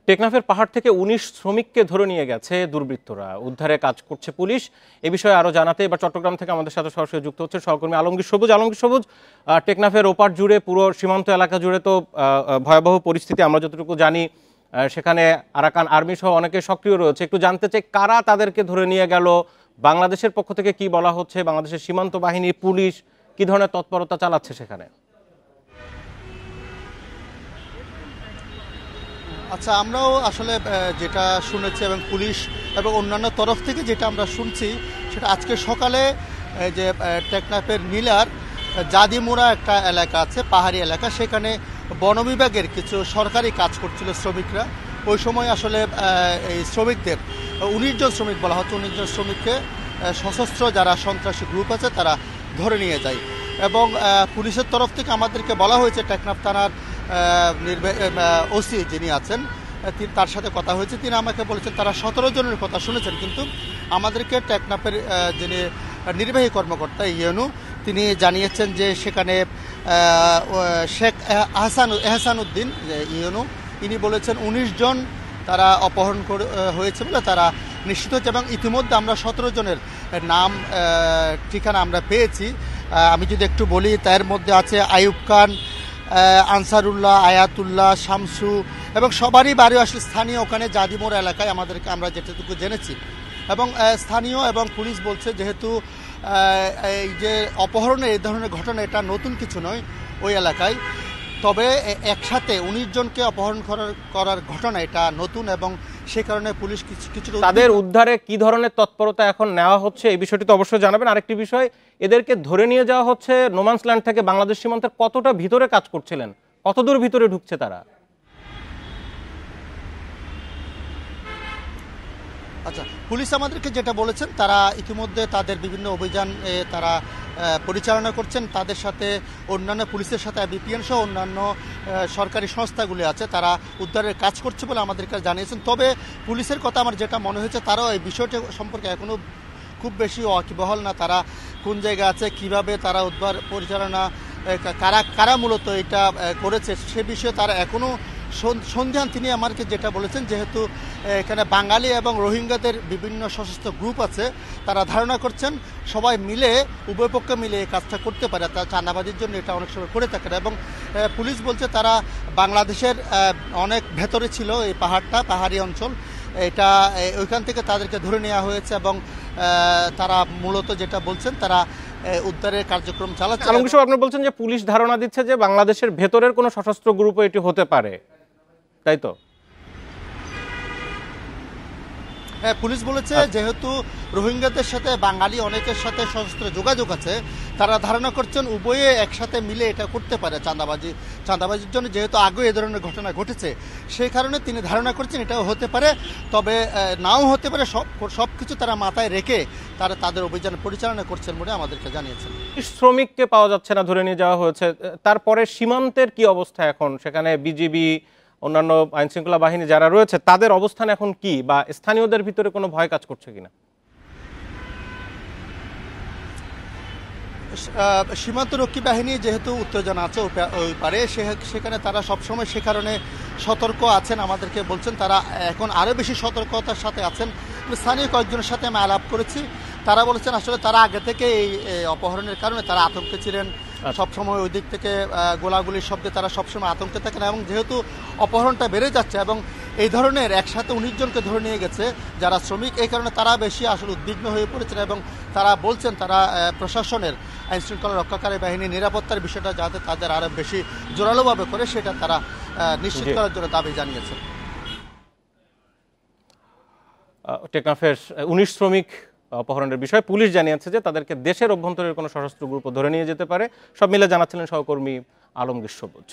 টেকনাফের পাহাড় থেকে ১৯ শ্রমিককে ধরে নিয়ে গেছে দুর্বৃত্তরা। উদ্ধারে কাজ করছে পুলিশ। এ বিষয়ে আরো জানাতে এবার চট্টগ্রাম থেকে আমাদের সাথে সরাসরি যুক্ত হচ্ছে সহকর্মী আলমগীর সবুজ। টেকনাফের ওপার জুড়ে পুরো সীমান্ত এলাকা জুড়ে তো ভয়াবহ পরিস্থিতি, আমরা যতটুকু জানি সেখানে আরাকান আর্মি সহ অনেকে সক্রিয় রয়েছে। একটু জানতে চাই কারা তাদেরকে ধরে নিয়ে গেল, বাংলাদেশের পক্ষ থেকে কি বলা হচ্ছে, বাংলাদেশের সীমান্ত বাহিনী পুলিশ কি ধরনের তৎপরতা চালাচ্ছে সেখানে? আচ্ছা, আমরাও আসলে যেটা শুনেছি এবং পুলিশ এবং অন্যান্য তরফ থেকে যেটা আমরা শুনছি সেটা আজকে সকালে যে টেকনাফের নীলার জাদিমুরা একটা এলাকা আছে, পাহাড়ি এলাকা, সেখানে বন বিভাগের কিছু সরকারি কাজ করছিল শ্রমিকরা। ওই সময় আসলে এই শ্রমিকদের ১৯ জন শ্রমিক বলা হচ্ছে, ১৯ জন শ্রমিককে সশস্ত্র যারা সন্ত্রাসী গ্রুপ আছে তারা ধরে নিয়ে যায় এবং পুলিশের তরফ থেকে আমাদেরকে বলা হয়েছে, টেকনাফ থানার ওসি যিনি আছেন তার সাথে কথা হয়েছে, তিনি আমাকে বলেছেন তারা ১৭ জনের কথা শুনেছেন, কিন্তু আমাদেরকে টেকনাফের যিনি নির্বাহী কর্মকর্তা ইউনু তিনি জানিয়েছেন যে সেখানে শেখ এহসানুদ্দিন ইউনু ইনি বলেছেন ১৯ জন তারা অপহরণ হয়েছে বলে তারা নিশ্চিত হচ্ছে এবং ইতিমধ্যে আমরা ১৭ জনের নাম ঠিকানা আমরা পেয়েছি। আমি যদি একটু বলি, তার মধ্যে আছে আইয়ুব খান, আনসারুল্লাহ, আয়াতুল্লাহ, শামসু এবং সবারই বাড়ি আসলে স্থানীয় ওখানে জাদিমোড়া এলাকায় আমরা যেটুকু জেনেছি। এবং স্থানীয় এবং পুলিশ বলছে যেহেতু এই যে অপহরণের এই ধরনের ঘটনা এটা নতুন কিছু নয় ওই এলাকায়, তবে একসাথে ১৯ জনকে অপহরণ করার ঘটনা এটা নতুন এবং সে কারণে পুলিশ কিছু তাদের উদ্ধারে কি ধরনের তৎপরতা এখন নেওয়া হচ্ছে এই বিষয়টি তো অবশ্যই জানাবেন। আরেকটি বিষয়, এদেরকে ধরে নিয়ে যাওয়া হচ্ছে নোম্যান্সল্যান্ড থেকে বাংলাদেশ সীমান্তের কতটা ভিতরে কাজ করছিলেন, কতদূর ভিতরে ঢুকছে তারা? আচ্ছা, পুলিশ আমাদেরকে যেটা বলেছেন তারা ইতিমধ্যে তাদের বিভিন্ন অভিযান তারা পরিচালনা করছেন, তাদের সাথে অন্যান্য পুলিশের সাথে বিপিএন সহ অন্যান্য সরকারি সংস্থাগুলি আছে, তারা উদ্ধারের কাজ করছে বলে আমাদেরকে জানিয়েছেন। তবে পুলিশের কথা আমার যেটা মনে হয়েছে তারাও এই বিষয়টা সম্পর্কে এখনও খুব বেশি ওয়াকিবহাল না, তারা কোন জায়গায় আছে, কিভাবে তারা উদ্ধার পরিচালনা কারা মূলত এটা করেছে সে বিষয়ে তারা এখনও সন্ধান। তিনি আমাকে যেটা বলেছেন যেহেতু এখানে বাঙালি এবং রোহিঙ্গাদের বিভিন্ন সশস্ত্র গ্রুপ আছে, তারা ধারণা করছেন সবাই মিলে উভয় পক্ষ মিলে এই কাজটা করতে পারে, তারা চাঁদাবাজির জন্য এটা অনেক সময় করে থাকে। এবং পুলিশ বলছে তারা বাংলাদেশের অনেক ভেতরে ছিল এই পাহাড়ি অঞ্চল, এটা ওইখান থেকে তাদেরকে ধরে নেওয়া হয়েছে এবং তারা মূলত যেটা বলছেন তারা উদ্ধারের কার্যক্রম চালাচ্ছে। আপনি বলছেন যে পুলিশ ধারণা দিচ্ছে যে বাংলাদেশের ভেতরের কোনো সশস্ত্র গ্রুপও এটি হতে পারে, তাই তো? হ্যাঁ, পুলিশ বলেছে যেহেতু রোহিঙ্গাদের সাথে বাঙালি অনেকের সাথে সশস্ত্র যোগাযোগ আছে, তারা ধারণা করছেন উভয়ে একসাথে মিলে এটা করতে পারে চাঁদাবাজির জন্য, যেহেতু আগে এ ধরনের ঘটনা ঘটেছে সেই কারণে তিনি ধারণা করছেন এটাও হতে পারে, তবে নাও হতে পারে। সব কিছু তারা মাথায় রেখে তারা তাদের অভিযান পরিচালনা করছেন বলে আমাদেরকে জানিয়েছেন। শ্রমিককে পাওয়া যাচ্ছে না, ধরে নিয়ে যাওয়া হয়েছে, তারপরে সীমান্তের কি অবস্থা এখন? সেখানে বিজিবি অন্যান্য আইন শৃঙ্খলা বাহিনী যারা রয়েছে তাদের অবস্থান এখন কি, বা স্থানীয়দের ভিতরে কোনো ভয় কাজ করছে কিনা? সীমান্তরক্ষী বাহিনী যেহেতু উত্তেজনা আছে ওই পারে, সেখানে তারা সবসময় সে কারণে সতর্ক আছেন, আমাদেরকে বলছেন তারা এখন আরও বেশি সতর্কতার সাথে আছেন। স্থানীয় কয়েকজনের সাথে আমি আলাপ করেছি, তারা বলেছেন আসলে তারা আগে থেকে এই অপহরণের কারণে তারা আতঙ্কে ছিলেন, সবসময় ওই দিক থেকে গোলাগুলির শব্দে তারা সবসময় আতঙ্কে থাকেন এবং যেহেতু অপহরণটা বেড়ে যাচ্ছে এবং এই ধরনের একসাথে ১৯ জনকে ধরে নিয়ে গেছে যারা শ্রমিক, এই কারণে তারা বেশি আসলে উদ্বিগ্ন হয়ে পড়েছেন এবং তারা বলছেন তারা প্রশাসনের আইন শৃঙ্খলা রক্ষাকারী বাহিনীর নিরাপত্তার বিষয়টা যাতে তাদের আরও বেশি জোরালোভাবে করে সেটা তারা নিশ্চিত করার জন্য দাবি জানিয়েছেন। টেকনাফের ১৯ শ্রমিক অপহরণের বিষয়ে পুলিশ জানিয়েছে যে তাদেরকে দেশের অভ্যন্তরের কোনো সশস্ত্র গ্রুপ ধরে নিয়ে যেতে পারে। সব মিলে জানাচ্ছিলেন সহকর্মী আলমগীর সবুজ।